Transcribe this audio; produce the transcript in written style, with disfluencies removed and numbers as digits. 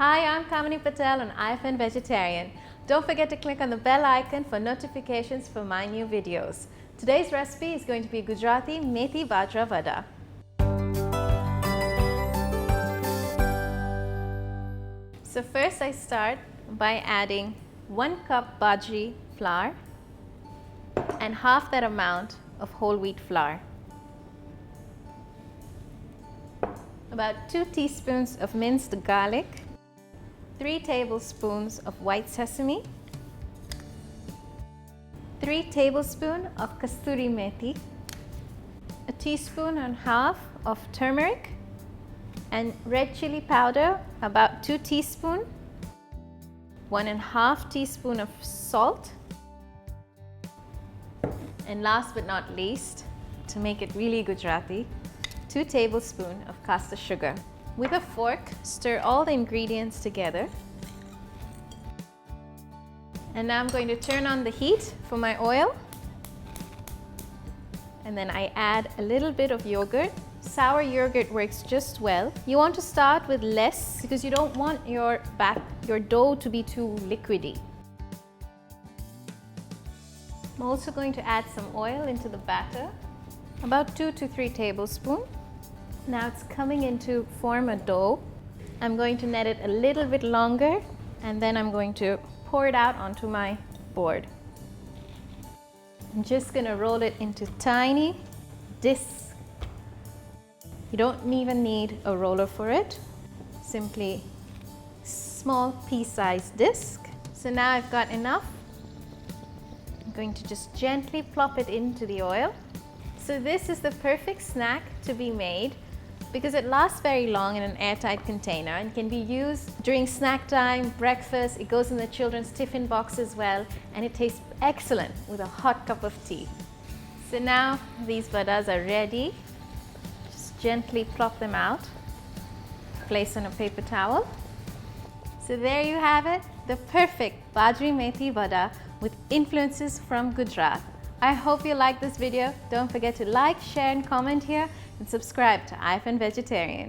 Hi, I'm Kamini Patel and I've been vegetarian. Don't forget to click on the bell icon for notifications for my new videos. Today's recipe is going to be Gujarati Methi Bajra Vada. So first I start by adding 1 cup Bajri flour and half that amount of whole wheat flour. About 2 teaspoons of minced garlic, 3 tablespoons of white sesame, 3 tablespoons of Kasturi Methi, a teaspoon and a half of turmeric, and red chilli powder, about 2 teaspoons, 1.5 teaspoon of salt, and last but not least, to make it really Gujarati, 2 tablespoons of Castor Sugar. With a fork, stir all the ingredients together. And now I'm going to turn on the heat for my oil. And then I add a little bit of yogurt. Sour yogurt works just well. You want to start with less because you don't want your dough to be too liquidy. I'm also going to add some oil into the batter, about 2 to 3 tablespoons. Now it's coming into form a dough. I'm going to net it a little bit longer and then I'm going to pour it out onto my board. I'm just going to roll it into tiny discs. You don't even need a roller for it. Simply small pea-sized disc. So now I've got enough. I'm going to just gently plop it into the oil. So this is the perfect snack to be made because it lasts very long in an airtight container and can be used during snack time, breakfast. It goes in the children's tiffin box as well, and it tastes excellent with a hot cup of tea. So now these vadas are ready. Just gently plop them out. Place on a paper towel. So there you have it, the perfect Bajri Methi Vada with influences from Gujarat. I hope you liked this video. Don't forget to like, share and comment here and subscribe to I've Been Vegetarian.